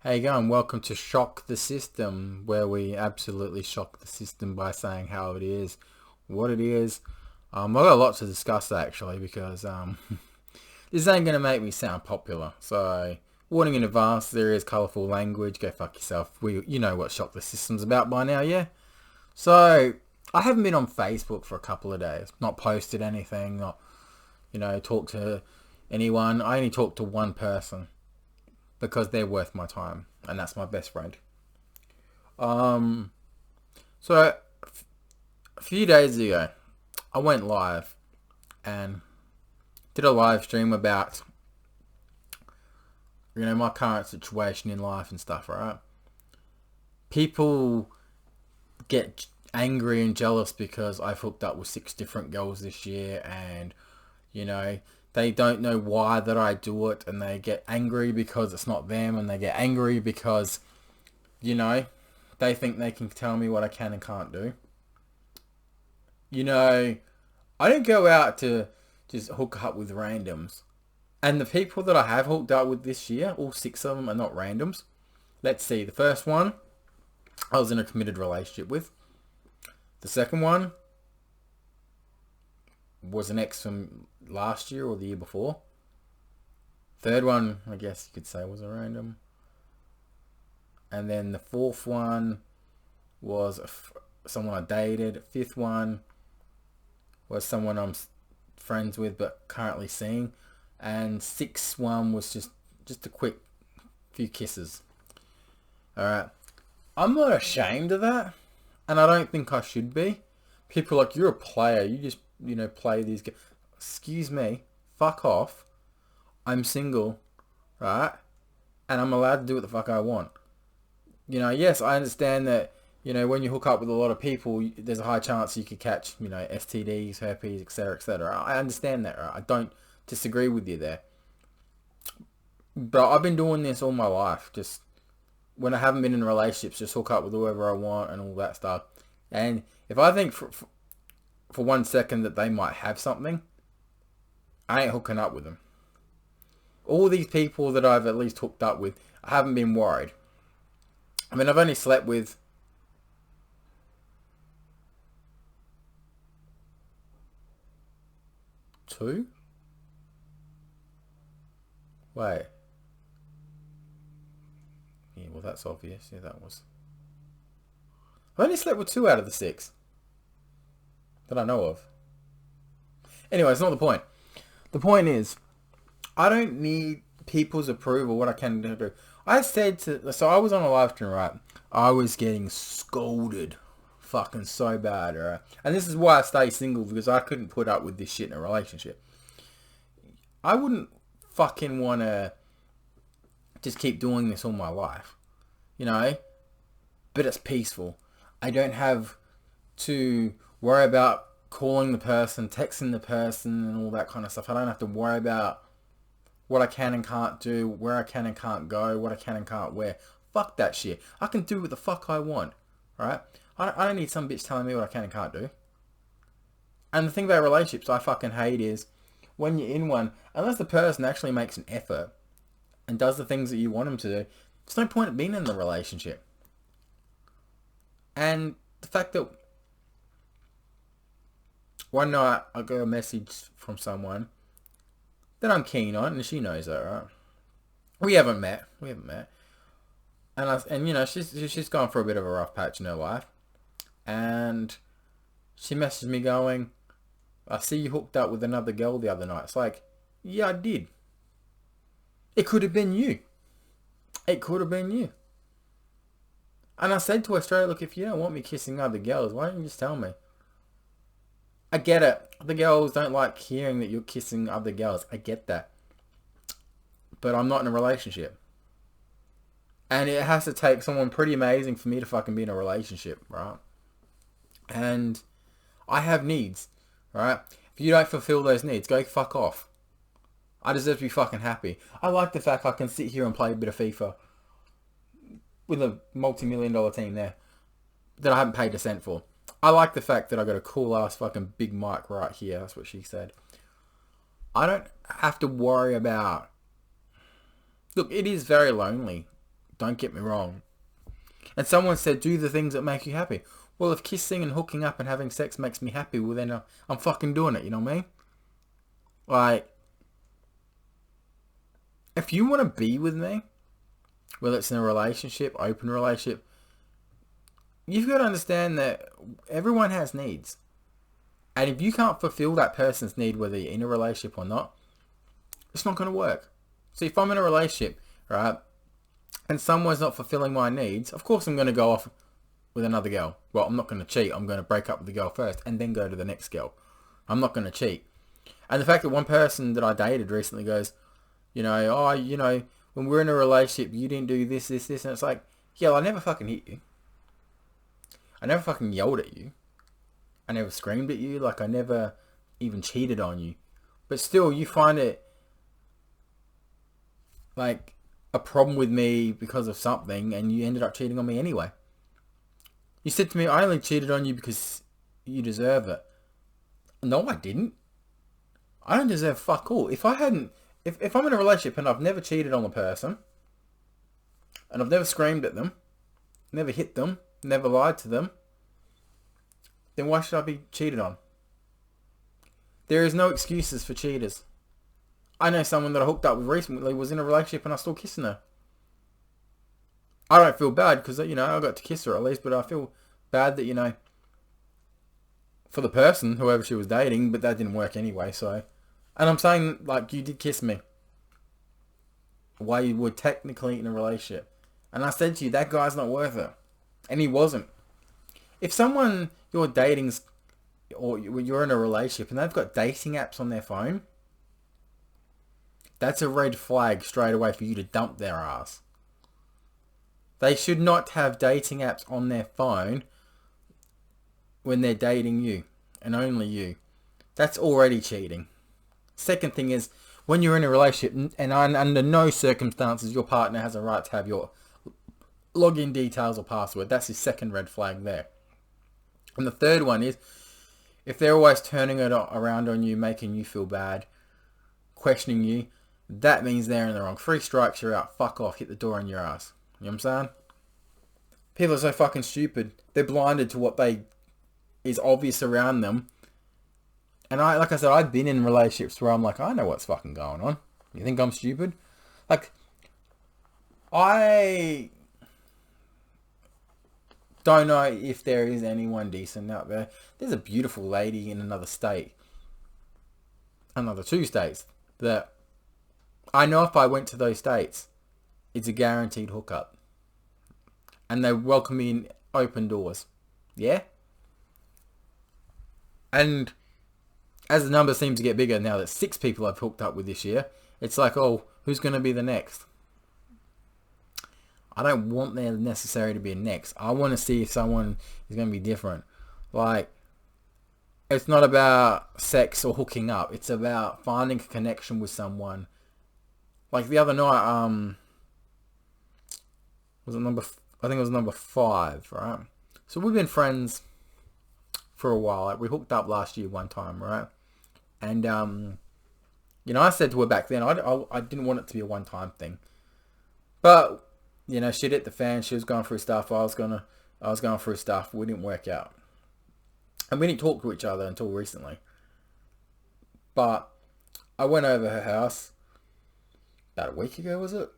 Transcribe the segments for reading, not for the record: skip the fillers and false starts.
How you going? Welcome to Shock the System, where we absolutely shock the system by saying how it is, what it is. I've got a lot to discuss actually because this ain't gonna make me sound popular. So warning in advance, there is colourful language. Go fuck yourself. You know what Shock the System's about by now, yeah. So I haven't been on Facebook for a couple of days. Not posted anything. Not talked to anyone. I only talked to one person because they're worth my time, and that's my best friend. Um, so a few days ago, I went live and did a live stream about my current situation in life and stuff. Right? People get angry and jealous because I've hooked up with 6 different girls this year, and they don't know why that I do it, and they get angry because it's not them, and they get angry because they think they can tell me what I can and can't do. I don't go out to just hook up with randoms. And the people that I have hooked up with this year, all 6 of them are not randoms. Let's see. The first one, I was in a committed relationship with. The second one was an ex from last year or the year before. Third one, I guess you could say, was a random. And then the fourth one was someone I dated. Fifth one was someone I'm friends with but currently seeing. And sixth one was just a quick few kisses. Alright. I'm not ashamed of that. And I don't think I should be. People are like, you're a player. You just, play these games. Excuse me. Fuck off. I'm single. Right? And I'm allowed to do what the fuck I want. Yes, I understand that, when you hook up with a lot of people, there's a high chance you could catch, STDs, herpes, etc., etc. I understand that, right? I don't disagree with you there. But I've been doing this all my life. Just when I haven't been in relationships, just hook up with whoever I want and all that stuff. And if I think for 1 second that they might have something, I ain't hooking up with them. All these people that I've at least hooked up with, I haven't been worried. I mean, I've only slept with 2? Wait. Yeah, well, that's obvious. Yeah, that was. I've only slept with 2 out of the 6 that I know of. Anyway, it's not the point. The point is, I don't need people's approval. What I can do. I said so I was on a live stream, right? I was getting scolded fucking so bad, right? And this is why I stay single, because I couldn't put up with this shit in a relationship. I wouldn't fucking want to just keep doing this all my life, but it's peaceful. I don't have to worry about calling the person, texting the person and all that kind of stuff. I don't have to worry about what I can and can't do, where I can and can't go, what I can and can't wear. Fuck that shit. I can do what the fuck I want, right? I don't need some bitch telling me what I can and can't do. And the thing about relationships I fucking hate is when you're in one, unless the person actually makes an effort and does the things that you want them to do, there's no point in being in the relationship. And the fact that one night I got a message from someone that I'm keen on, and she knows that, right? We haven't met. And she's gone for a bit of a rough patch in her life. And she messaged me going, I see you hooked up with another girl the other night. It's like, yeah, I did. It could have been you. It could have been you. And I said to her straight, look, if you don't want me kissing other girls, why don't you just tell me? I get it. The girls don't like hearing that you're kissing other girls. I get that. But I'm not in a relationship. And it has to take someone pretty amazing for me to fucking be in a relationship, right? And I have needs, right? If you don't fulfill those needs, go fuck off. I deserve to be fucking happy. I like the fact I can sit here and play a bit of FIFA with a multi-million-dollar team there that I haven't paid a cent for. I like the fact that I got a cool ass fucking big mic right here. That's what she said. I don't have to worry about... Look, it is very lonely Don't get me wrong. And someone said, do the things that make you happy. Well, if kissing and hooking up and having sex makes me happy, well then I'm fucking doing it, you know what I mean? Like, if you want to be with me, whether it's in a relationship, open relationship, you've got to understand that everyone has needs. And if you can't fulfill that person's need, whether you're in a relationship or not, it's not going to work. So if I'm in a relationship, right, and someone's not fulfilling my needs, of course I'm going to go off with another girl. Well, I'm not going to cheat. I'm going to break up with the girl first and then go to the next girl. I'm not going to cheat. And the fact that one person that I dated recently goes, when we're in a relationship, you didn't do this. And it's like, yeah, well, I never fucking hit you. I never fucking yelled at you. I never screamed at you. Like, I never even cheated on you. But still, you find it like a problem with me because of something, and you ended up cheating on me anyway. You said to me, I only cheated on you because you deserve it. No, I didn't. I don't deserve fuck all. If I'm in a relationship and I've never cheated on a person, and I've never screamed at them, never hit them, never lied to them, then why should I be cheated on? There is no excuses for cheaters. I know someone that I hooked up with recently was in a relationship and I still kissing her. I don't feel bad because, I got to kiss her at least, but I feel bad that, for the person, whoever she was dating, but that didn't work anyway, so. And I'm saying, like, you did kiss me while you were technically in a relationship. And I said to you, that guy's not worth it. And he wasn't. If someone you're dating's, or you're in a relationship and they've got dating apps on their phone, that's a red flag straight away for you to dump their ass. They should not have dating apps on their phone when they're dating you, and only you. That's already cheating. Second thing is, when you're in a relationship, and under no circumstances your partner has a right to have your login details or password. That's the second red flag there. And the third one is, if they're always turning it around on you, making you feel bad, questioning you, that means they're in the wrong. 3 strikes, you're out. Fuck off. Hit the door in your ass. You know what I'm saying? People are so fucking stupid. They're blinded to what is obvious around them. And like I said, I've been in relationships where I'm like, I know what's fucking going on. You think I'm stupid? Like, I don't know if there is anyone decent out there. There's a beautiful lady in another state. Another 2 states. That I know if I went to those states, it's a guaranteed hookup. And they welcome me in open doors. Yeah? And as the number seems to get bigger now that 6 people I've hooked up with this year, it's like, oh, who's going to be the next? I don't want there necessarily to be a next. I want to see if someone is going to be different. Like, it's not about sex or hooking up. It's about finding a connection with someone. Like the other night, I think it was number 5, right? So we've been friends for a while. Like, we hooked up last year one time, right? And, I said to her back then, I didn't want it to be a one-time thing. But, shit hit the fan. She was going through stuff. I was going through stuff. We didn't work out. And we didn't talk to each other until recently. But I went over her house about a week ago, was it?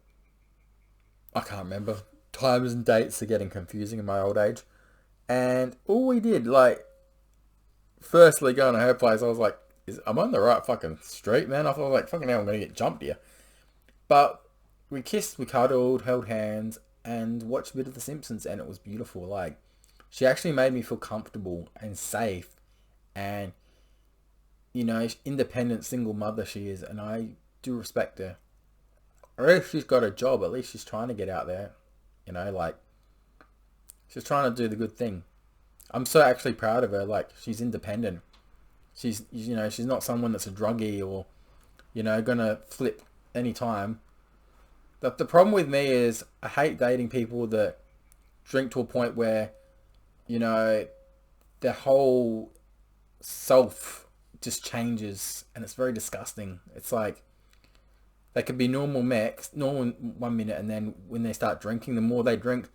I can't remember. Times and dates are getting confusing in my old age. And all we did, firstly going to her place, I was like, I'm on the right fucking street, man. I thought, like, fucking hell, I'm going to get jumped here. But we kissed, we cuddled, held hands, and watched a bit of The Simpsons, and it was beautiful. Like, she actually made me feel comfortable and safe, and, independent single mother she is, and I do respect her. Or if she's got a job, at least she's trying to get out there. She's trying to do the good thing. I'm so actually proud of her. Like, she's independent. She's not someone that's a druggie or, gonna flip anytime. The problem with me is I hate dating people that drink to a point where, their whole self just changes, and it's very disgusting. It's like, They could be normal mechs, normal 1 minute, and then when they start drinking, the more they drink,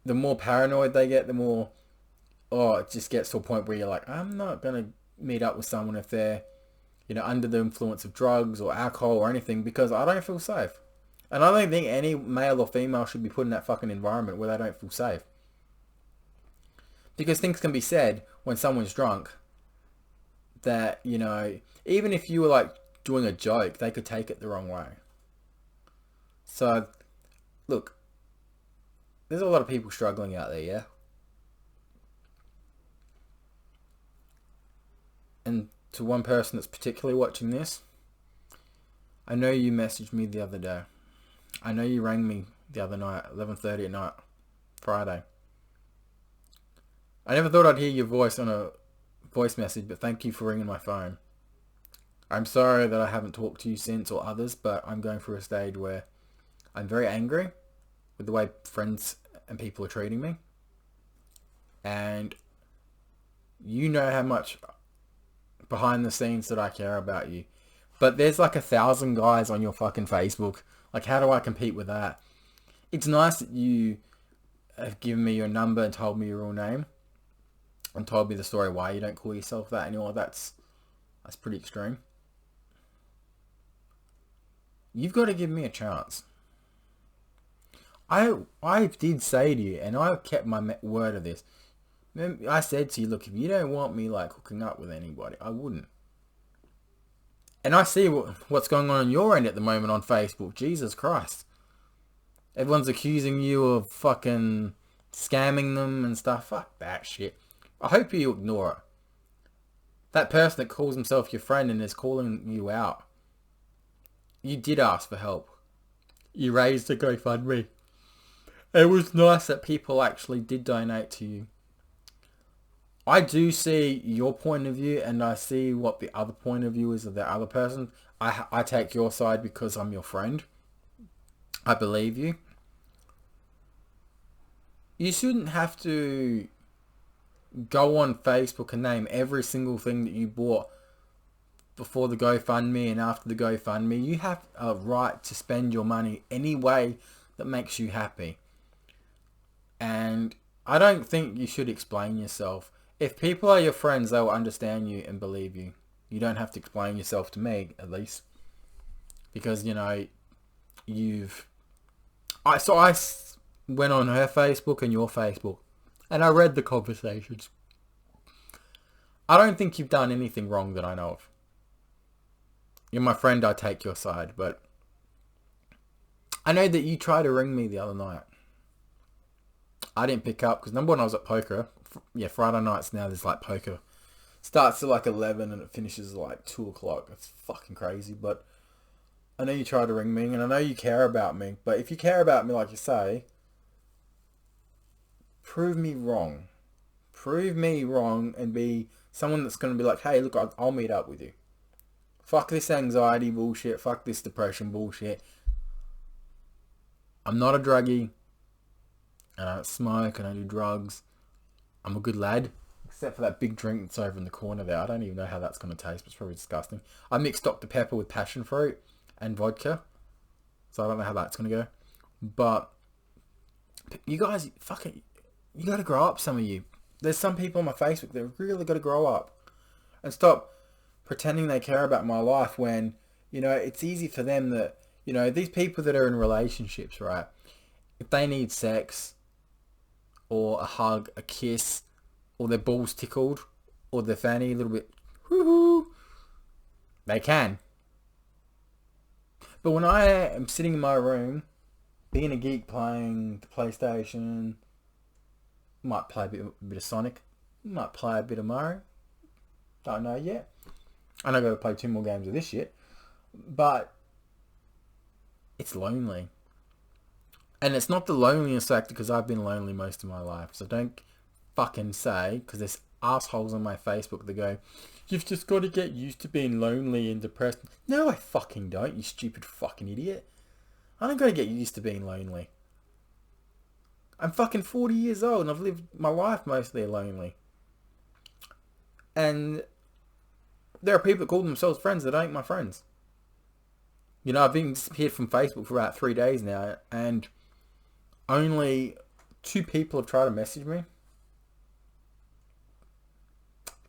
the more paranoid they get, the more, oh, it just gets to a point where you're like, I'm not going to meet up with someone if they're, under the influence of drugs or alcohol or anything, because I don't feel safe. And I don't think any male or female should be put in that fucking environment where they don't feel safe. Because things can be said when someone's drunk that, even if you were like doing a joke, they could take it the wrong way. So, look, there's a lot of people struggling out there, yeah? And to one person that's particularly watching this, I know you messaged me the other day. I know you rang me the other night, 11:30 at night, Friday. I never thought I'd hear your voice on a voice message, but thank you for ringing my phone. I'm sorry that I haven't talked to you since, or others, but I'm going through a stage where I'm very angry with the way friends and people are treating me. And you know how much behind the scenes that I care about you. But there's like 1,000 guys on your fucking Facebook. Like, how do I compete with that? It's nice that you have given me your number and told me your real name. And told me the story why you don't call yourself that anymore. That's pretty extreme. You've got to give me a chance. I did say to you, and I kept my word of this. I said to you, look, if you don't want me like hooking up with anybody, I wouldn't. And I see what's going on your end at the moment on Facebook. Jesus Christ. Everyone's accusing you of fucking scamming them and stuff. Fuck that shit. I hope you ignore it. That person that calls himself your friend and is calling you out. You did ask for help. You raised a GoFundMe. It was nice that people actually did donate to you. I do see your point of view, and I see what the other point of view is of the other person. I take your side because I'm your friend. I believe you. You shouldn't have to go on Facebook and name every single thing that you bought before the GoFundMe and after the GoFundMe. You have a right to spend your money any way that makes you happy. And I don't think you should explain yourself. If people are your friends, they will understand you and believe you. You don't have to explain yourself to me, at least. Because, I went on her Facebook and your Facebook. And I read the conversations. I don't think you've done anything wrong that I know of. You're my friend, I take your side. But I know that you tried to ring me the other night. I didn't pick up because number one, I was at poker. Yeah, Friday nights now there's like poker. Starts at like 11 and it finishes at like 2 o'clock. It's fucking crazy. But I know you tried to ring me and I know you care about me. But if you care about me like you say, prove me wrong. Prove me wrong and be someone that's going to be like, hey, look, I'll meet up with you. Fuck this anxiety bullshit. Fuck this depression bullshit. I'm not a druggie. And I don't smoke and I don't do drugs. I'm a good lad. Except for that big drink that's over in the corner there. I don't even know how that's going to taste, but it's probably disgusting. I mixed Dr. Pepper with passion fruit and vodka. So I don't know how that's going to go. But you guys, fucking, you got to grow up, some of you. There's some people on my Facebook that really got to grow up. And stop pretending they care about my life when, it's easy for them that, these people that are in relationships, right? If they need sex, or a hug, a kiss, or their balls tickled, or their fanny a little bit, woohoo, they can. But when I am sitting in my room, being a geek playing the PlayStation, might play a bit of Sonic, might play a bit of Mario, don't know yet. And I got to play 2 more games of this shit. But it's lonely. And it's not the loneliest factor because I've been lonely most of my life. So don't fucking say, because there's assholes on my Facebook that go, you've just got to get used to being lonely and depressed. No, I fucking don't, you stupid fucking idiot. I don't got to get used to being lonely. I'm fucking 40 years old and I've lived my life mostly lonely. And there are people that call themselves friends that ain't my friends. You know, I've been disappeared from Facebook for about 3 days now, and only 2 people have tried to message me.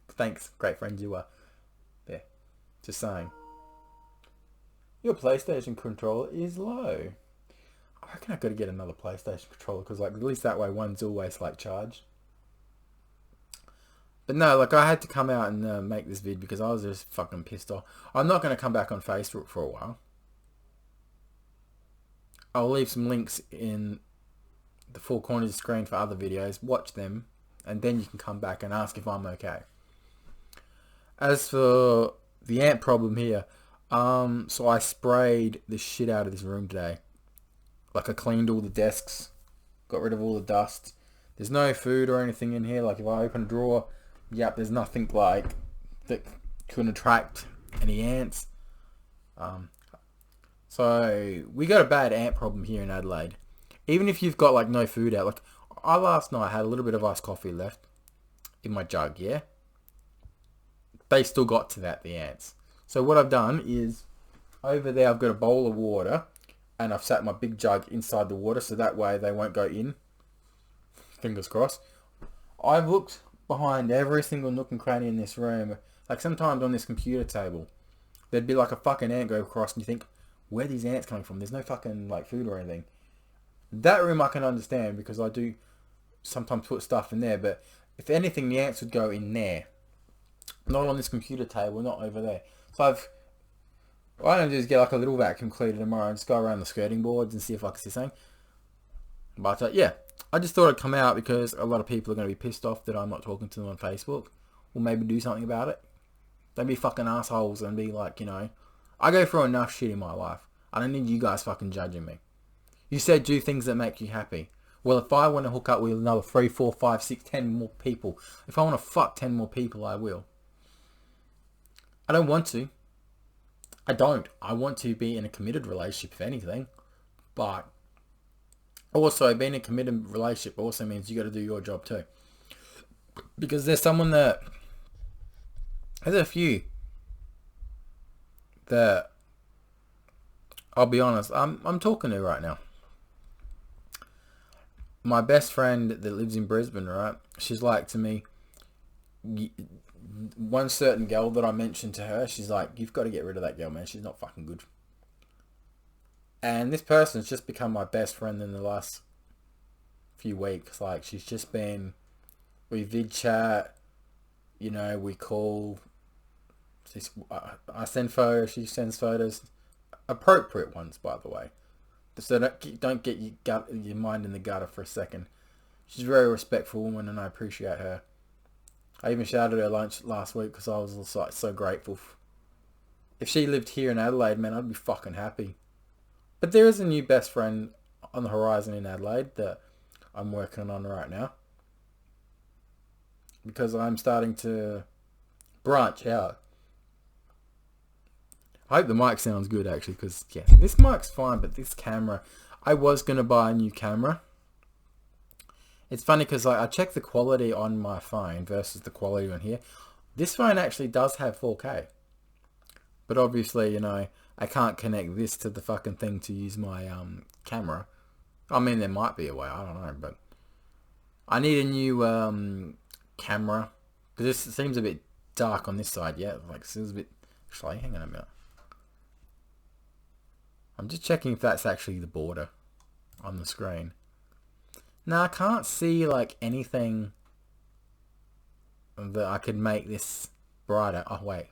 Thanks, great friends you are. Yeah, just saying. Your PlayStation controller is low. I reckon I gotta get another PlayStation controller because, like, at least that way one's always like charged. But no, like, I had to come out and make this vid because I was just fucking pissed off. I'm not gonna come back on Facebook for a while. I'll leave some links in the 4 corners of the screen for other videos. Watch them, and then you can come back and ask if I'm okay. As for the ant problem here, so I sprayed the shit out of this room today. Like, I cleaned all the desks, got rid of all the dust. There's no food or anything in here. Like, if I open a drawer, yep, there's nothing like that could attract any ants. So we got a bad ant problem here in Adelaide. Even if you've got like no food out, like I last night had a little bit of iced coffee left in my jug, yeah? They still got to that, the ants. So what I've done is, over there I've got a bowl of water, and I've sat my big jug inside the water so that way they won't go in. Fingers crossed. I've looked behind every single nook and cranny in this room. Like, sometimes on this computer table, there'd be like a fucking ant go across and you think, where are these ants coming from? There's no fucking like food or anything. That room I can understand because I do sometimes put stuff in there, but if anything, the ants would go in there. Not on this computer table, not over there. So why don't I just get like a little vacuum cleaner tomorrow and just go around the skirting boards and see if I can see something. But yeah, I just thought I'd come out because a lot of people are going to be pissed off that I'm not talking to them on Facebook. Or maybe do something about it. Don't be fucking assholes and be like, you know, I go through enough shit in my life. I don't need you guys fucking judging me. You said do things that make you happy. Well, if I want to hook up with another 3, 4, 5, 6, 10 more people, if I want to fuck 10 more people, I will. I don't want to. I don't. I want to be in a committed relationship, if anything. But also, being in a committed relationship also means you got to do your job too. Because there's someone that... There's a few that... I'll be honest, I'm talking to right now. My best friend that lives in Brisbane, right? She's like to me... One certain girl that I mentioned to her, she's like, you've got to get rid of that girl, man. She's not fucking good. And this person's just become my best friend in the last few weeks. Like, she's just been, we vid chat, you know, we call, I send photos, she sends photos, appropriate ones, by the way. So don't get your mind in the gutter for a second. She's a very respectful woman and I appreciate her. I even shouted her lunch last week because I was like so grateful. If she lived here in Adelaide, man, I'd be fucking happy. But there is a new best friend on the horizon in Adelaide that I'm working on right now. Because I'm starting to branch out. I hope the mic sounds good actually because, yeah, this mic's fine, but this camera, I was going to buy a new camera. It's funny because I checked the quality on my phone versus the quality on here. This phone actually does have 4K. But obviously, you know, I can't connect this to the fucking thing to use my camera. I mean, there might be a way, I don't know. But I need a new camera. Because this seems a bit dark on this side, yeah? Like, it seems a bit... Actually, hang on a minute. I'm just checking if that's actually the border on the screen. Now, I can't see, like, anything that I could make this brighter. Oh, wait.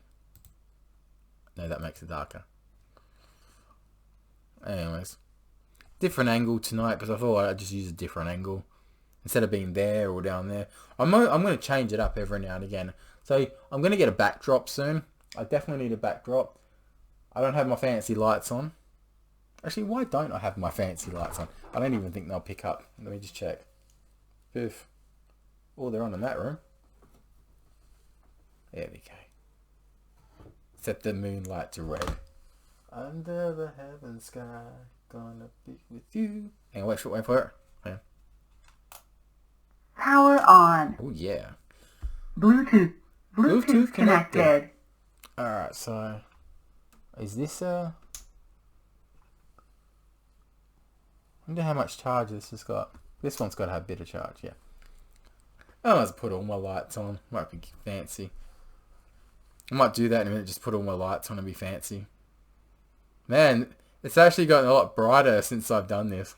No, that makes it darker. Anyways. Different angle tonight, because I thought I'd just use a different angle. Instead of being there or down there. I'm going to change it up every now and again. So, I'm going to get a backdrop soon. I definitely need a backdrop. I don't have my fancy lights on. Actually, why don't I have my fancy lights on? I don't even think they'll pick up. Let me just check. Poof. Oh, they're on in that room. There we go. Set the moonlight to red. Under the heaven sky, gonna be with you. Hang on, wait for it. Yeah. Power on. Oh, yeah. Bluetooth connected. Alright, so... Is this wonder how much charge this has got. This one's got to have a bit of charge, yeah. I might put all my lights on. Might be fancy. I might do that in a minute, just put all my lights on and be fancy. Man, it's actually gotten a lot brighter since I've done this.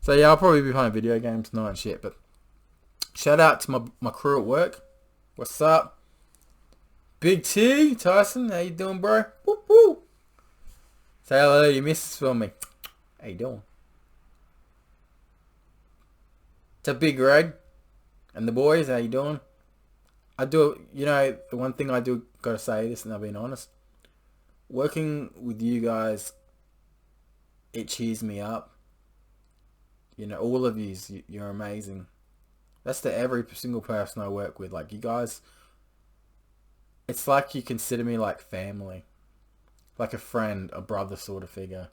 So yeah, I'll probably be playing video games tonight and shit, but shout out to my crew at work. What's up? Big T, Tyson, how you doing, bro? Woo woo. Say hello to your missus for me. How you doing? It's a Big Red. And the boys, how you doing? I do, you know, the one thing I do gotta say this, and I've been honest. Working with you guys, it cheers me up. You know, all of you're amazing. That's to every single person I work with. Like, you guys, it's like you consider me like family. Like a friend, a brother sort of figure.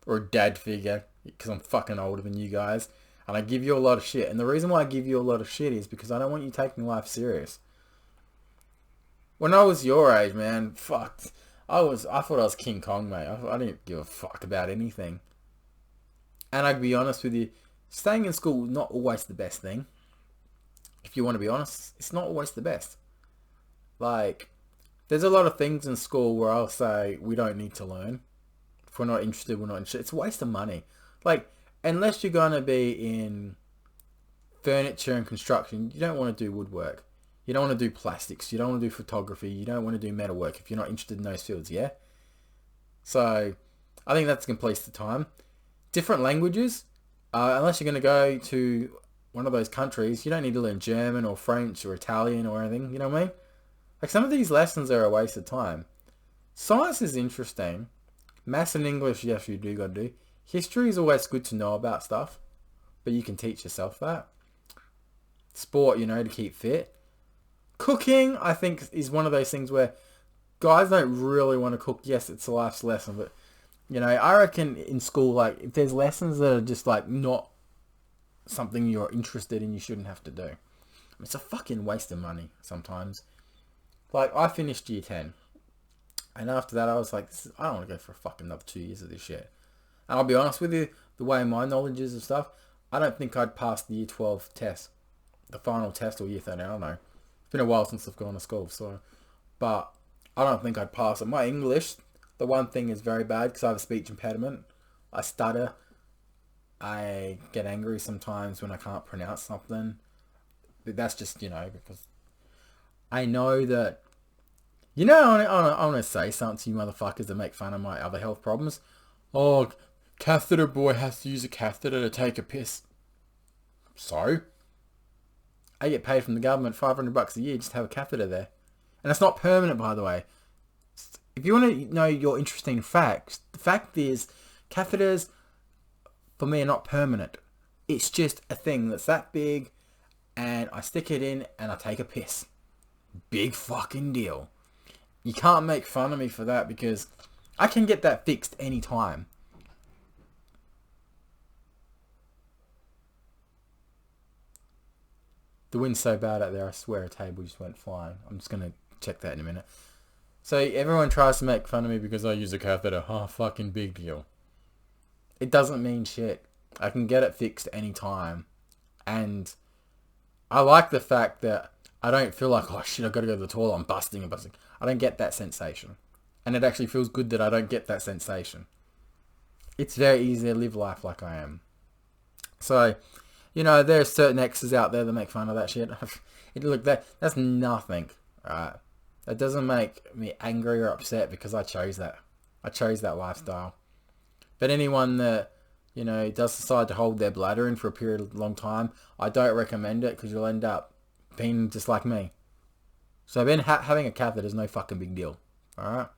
Or a dad figure, because I'm fucking older than you guys. And I give you a lot of shit. And the reason why I give you a lot of shit is because I don't want you taking life serious. When I was your age, man, fuck. I thought I was King Kong, mate. I didn't give a fuck about anything. And I'd be honest with you, staying in school is not always the best thing. If you want to be honest, it's not always the best. Like, there's a lot of things in school where I'll say we don't need to learn. If we're not interested, we're not interested. It's a waste of money. Like, unless you're going to be in furniture and construction, you don't want to do woodwork. You don't want to do plastics. You don't want to do photography. You don't want to do metalwork if you're not interested in those fields, yeah? So, I think that's a complete waste of time. Different languages, unless you're going to go to one of those countries, you don't need to learn German or French or Italian or anything, you know what I mean? Like, some of these lessons are a waste of time. Science is interesting. Maths and English, yes, you do got to do. History is always good to know about stuff, but you can teach yourself that. Sport, you know, to keep fit. Cooking, I think, is one of those things where guys don't really want to cook. Yes, it's a life's lesson, but, you know, I reckon in school, like, if there's lessons that are just, like, not something you're interested in, you shouldn't have to do. It's a fucking waste of money sometimes. Like, I finished year 10, and after that I was like, I don't want to go for fucking another 2 years of this shit. And I'll be honest with you, the way my knowledge is of stuff, I don't think I'd pass the year 12 test. The final test, or year 13, I don't know. It's been a while since I've gone to school, so... But I don't think I'd pass it. My English, the one thing is very bad, because I have a speech impediment. I stutter. I get angry sometimes when I can't pronounce something. But that's just, you know, because... I know that... You know, I want to say something to you motherfuckers that make fun of my other health problems. Oh, catheter boy has to use a catheter to take a piss. So? I get paid from the government $500 a year just to have a catheter there. And it's not permanent, by the way. If you want to know your interesting facts, the fact is, catheters, for me, are not permanent. It's just a thing that's that big, and I stick it in, and I take a piss. Big fucking deal. You can't make fun of me for that, because I can get that fixed anytime. The wind's so bad out there, I swear a table just went flying. I'm just going to check that in a minute. So everyone tries to make fun of me because I use a catheter. Oh, fucking big deal. It doesn't mean shit. I can get it fixed anytime. And I like the fact that I don't feel like, oh shit, I've got to go to the toilet, I'm busting and busting. I don't get that sensation. And it actually feels good that I don't get that sensation. It's very easy to live life like I am. So... You know, there's certain exes out there that make fun of that shit. Look, that's nothing, right? That doesn't make me angry or upset because I chose that. I chose that lifestyle. But anyone that, you know, does decide to hold their bladder in for a period of a long time, I don't recommend it because you'll end up being just like me. So having a catheter is no fucking big deal, alright?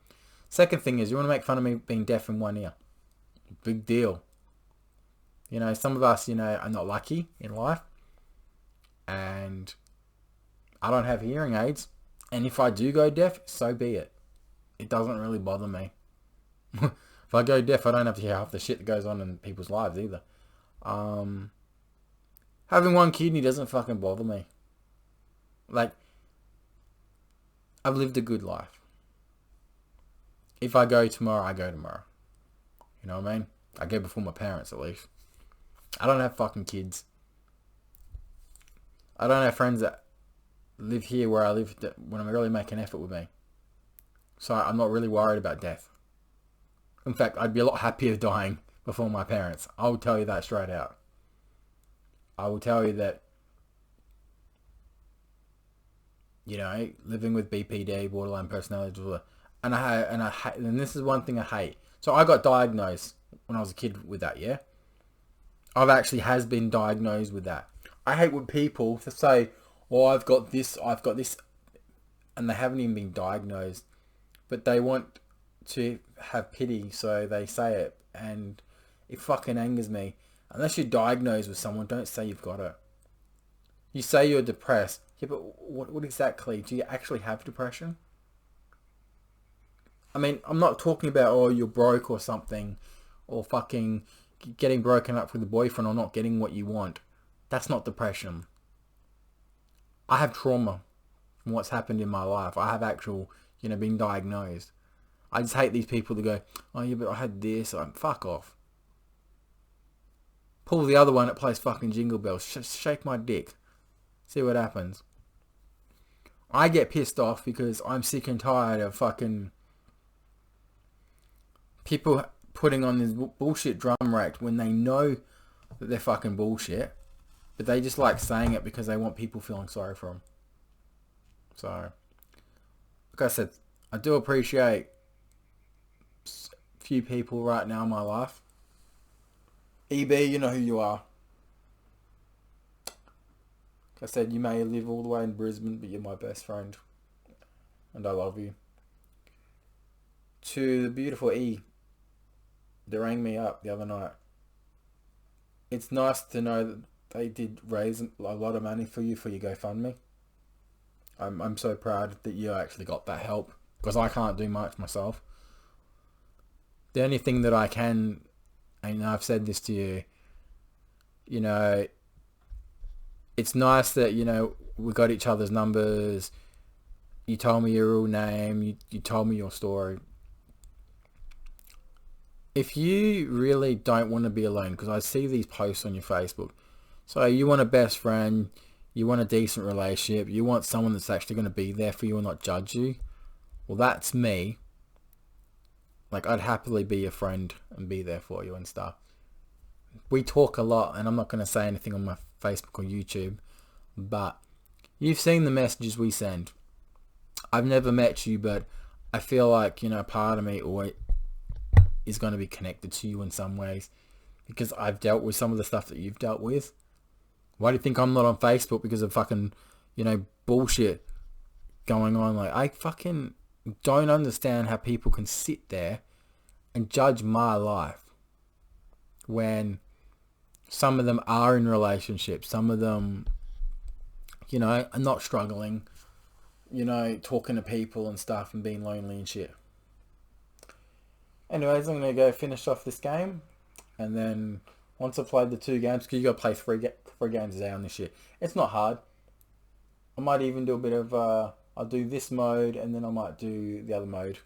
Second thing is, you want to make fun of me being deaf in one ear. Big deal. You know, some of us, you know, are not lucky in life. And I don't have hearing aids. And if I do go deaf, so be it. It doesn't really bother me. If I go deaf, I don't have to hear half the shit that goes on in people's lives either. Having one kidney doesn't fucking bother me. Like, I've lived a good life. If I go tomorrow, I go tomorrow. You know what I mean? I go before my parents, at least. I don't have fucking kids. I don't have friends that live here where I live that want to really make an effort with me. So I'm not really worried about death. In fact, I'd be a lot happier dying before my parents. I will tell you that straight out. I will tell you that, you know, living with BPD, borderline personality disorder, and this is one thing I hate. So I got diagnosed when I was a kid with that, yeah? I've actually has been diagnosed with that. I hate when people say, oh, I've got this, and they haven't even been diagnosed, but they want to have pity, so they say it, and it fucking angers me. Unless you're diagnosed with someone, don't say you've got it. You say you're depressed. Yeah, but what exactly? Do you actually have depression? I mean, I'm not talking about, oh, you're broke or something, or fucking getting broken up with a boyfriend or not getting what you want. That's not depression. I have trauma from what's happened in my life. I have actual, been diagnosed. I just hate these people that go, oh yeah, but I had this. Fuck off. Pull the other one that plays fucking Jingle Bells. Shake my dick. See what happens. I get pissed off because I'm sick and tired of fucking people putting on this bullshit drum rack when they know that they're fucking bullshit, but they just like saying it because they want people feeling sorry for them. So, like I said, I do appreciate few people right now in my life. EB, you know who you are. Like I said, you may live all the way in Brisbane, but you're my best friend. And I love you. To the beautiful E, they rang me up the other night. It's nice to know that they did raise a lot of money for your GoFundMe. I'm so proud that you actually got that help, because I can't do much myself. The only thing that I can, and I've said this to you, it's nice that, we got each other's numbers. You told me your real name. You told me your story. If you really don't want to be alone, because I see these posts on your Facebook. So you want a best friend, you want a decent relationship, you want someone that's actually going to be there for you and not judge you. Well, that's me. Like, I'd happily be your friend and be there for you and stuff. We talk a lot, and I'm not going to say anything on my Facebook or YouTube, but you've seen the messages we send. I've never met you, but I feel like, part of me always is going to be connected to you in some ways, because I've dealt with some of the stuff that you've dealt with. Why do you think I'm not on Facebook? Because of fucking, bullshit going on. Like, I fucking don't understand how people can sit there and judge my life when some of them are in relationships, some of them, are not struggling, talking to people and stuff and being lonely and shit. Anyways, I'm going to go finish off this game, and then once I've played the 2 games, because you got to play three games a day on this shit. It's not hard. I might even do a bit of, I'll do this mode, and then I might do the other mode.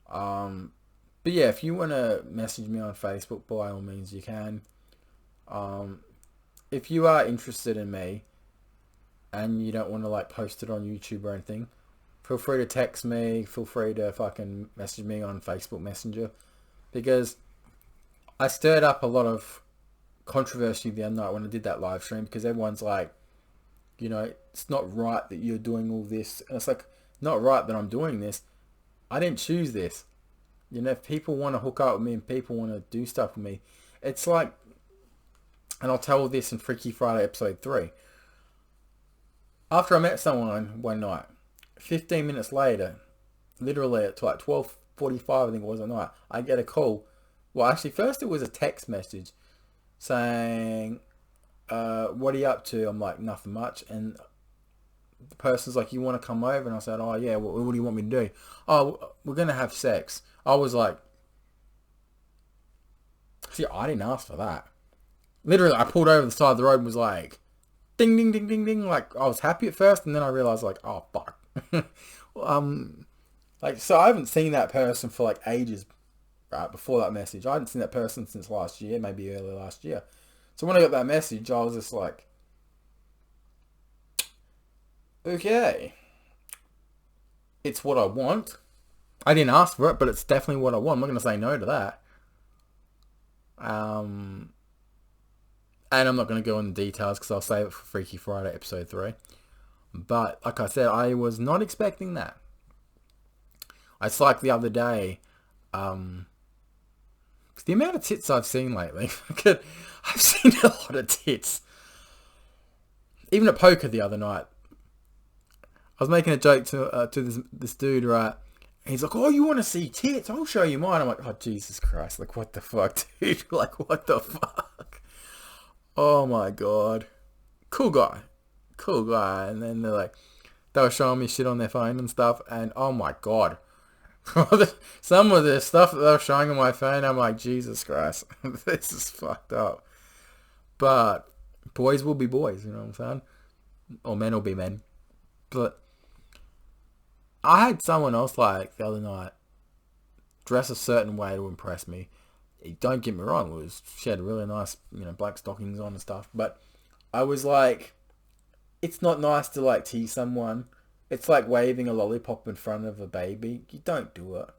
But yeah, if you want to message me on Facebook, by all means you can. If you are interested in me, and you don't want to like post it on YouTube or anything, feel free to text me, feel free to fucking message me on Facebook Messenger, because I stirred up a lot of controversy the other night when I did that live stream, because everyone's like, it's not right that you're doing all this. And it's like, not right that I'm doing this. I didn't choose this. If people want to hook up with me and people want to do stuff with me, it's like, and I'll tell this in Freaky Friday episode 3. After I met someone one night, 15 minutes later, literally at like 12:45, I think it was at night, I get a call. Well, actually, first it was a text message saying, what are you up to? I'm like, nothing much. And the person's like, you want to come over? And I said, oh yeah, what do you want me to do? Oh, we're going to have sex. I was like, see, I didn't ask for that. Literally, I pulled over the side of the road and was like, ding, ding, ding, ding, ding. Like, I was happy at first, and then I realized, like, oh, fuck. So I haven't seen that person for, like, ages. right, before that message. I hadn't seen that person since last year, maybe early last year. So when I got that message, I was just like, okay, it's what I want. I didn't ask for it, but it's definitely what I want. I'm not going to say no to that. And I'm not going to go into details because I'll save it for Freaky Friday episode 3. But like I said, I was not expecting that. It's like the other day, the amount of tits I've seen lately. I've seen a lot of tits. Even at poker the other night, I was making a joke to this dude, right? He's like, oh, you want to see tits? I'll show you mine. I'm like, oh, Jesus Christ. Like, what the fuck, dude? Like, what the fuck? Oh, my God. Cool guy. And then they were showing me shit on their phone and stuff. And, oh, my God. Some of the stuff that they were showing on my phone, I'm like, Jesus Christ. This is fucked up. But boys will be boys, you know what I'm saying? Or men will be men. But I had someone else like the other night dress a certain way to impress me. Don't get me wrong, she had really nice, black stockings on and stuff. But I was like, it's not nice to like tease someone. It's like waving a lollipop in front of a baby. You don't do it.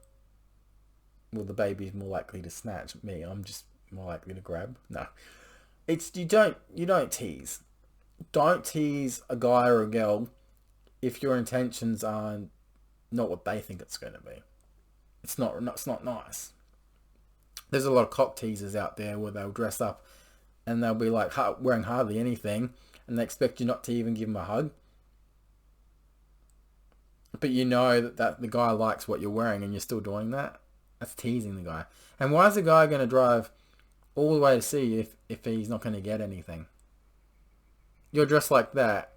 Well, the baby's more likely to snatch me. I'm just more likely to grab. No, you don't tease. Don't tease a guy or a girl if your intentions aren't not what they think it's going to be. It's not nice. There's a lot of cock teasers out there where they'll dress up and they'll be like wearing hardly anything and they expect you not to even give them a hug. But you know that the guy likes what you're wearing and you're still doing that. That's teasing the guy. And why is the guy going to drive all the way to see you if he's not going to get anything? You're dressed like that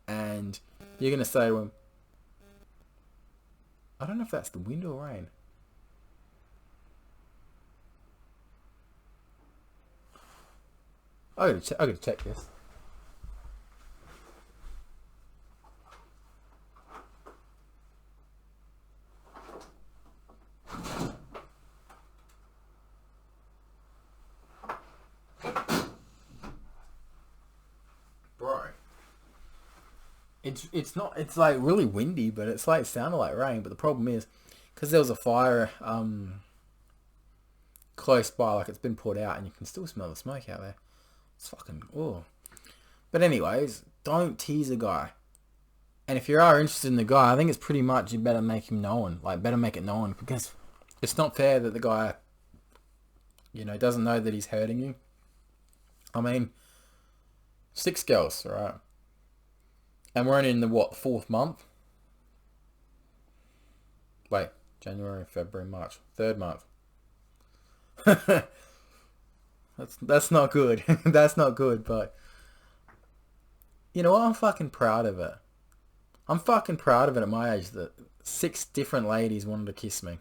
and you're going to say to him, I don't know if that's the wind or rain. I gotta check this. Bro. It's like really windy, but it's like sounded like rain. But the problem is, because there was a fire close by, like it's been put out and you can still smell the smoke out there. It's fucking, oh. But anyways, don't tease a guy. And if you are interested in the guy, I think it's pretty much you better make him known. Like, better make it known. Because it's not fair that the guy, doesn't know that he's hurting you. I mean, 6 girls, right? And we're only in the, 4th month? Wait, January, February, March. 3rd month. That's not good. That's not good, but you know what? I'm fucking proud of it. I'm fucking proud of it at my age that 6 different ladies wanted to kiss me.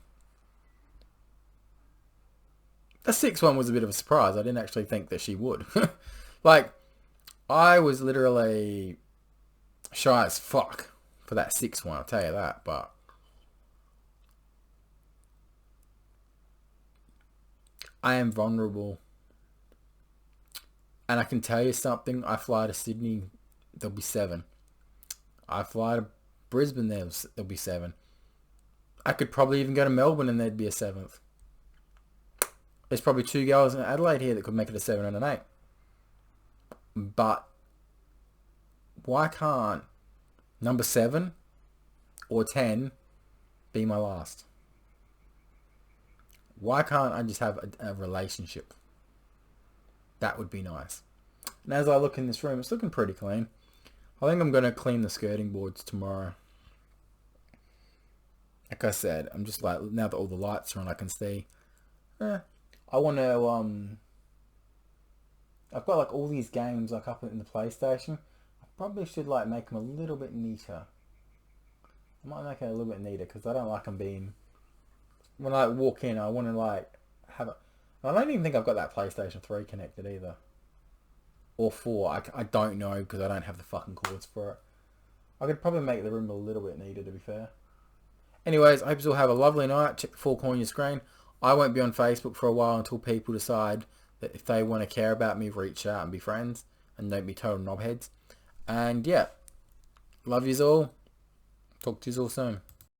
The 6th one was a bit of a surprise. I didn't actually think that she would. Like, I was literally shy as fuck for that 6th one, I'll tell you that, but I am vulnerable. And I can tell you something, I fly to Sydney, there'll be 7. I fly to Brisbane, there'll be 7. I could probably even go to Melbourne and there'd be a 7th. There's probably 2 girls in Adelaide here that could make it a 7 and an 8. But why can't number 7 or 10 be my last? Why can't I just have a relationship? That would be nice. And as I look in this room, it's looking pretty clean. I think I'm going to clean the skirting boards tomorrow. Like I said, I'm just like, now that all the lights are on, I can see. I want to, I've got like all these games like up in the PlayStation. I probably should like make them a little bit neater. I might make it a little bit neater because I don't like them being, when I walk in, I want to like have a, I don't even think I've got that PlayStation 3 connected either. Or 4. I don't know because I don't have the fucking cords for it. I could probably make the room a little bit neater, to be fair. Anyways, I hope you all have a lovely night. Check the 4 corner of your screen. I won't be on Facebook for a while until people decide that if they want to care about me, reach out and be friends and don't be total knobheads. And yeah, love yous all. Talk to yous all soon.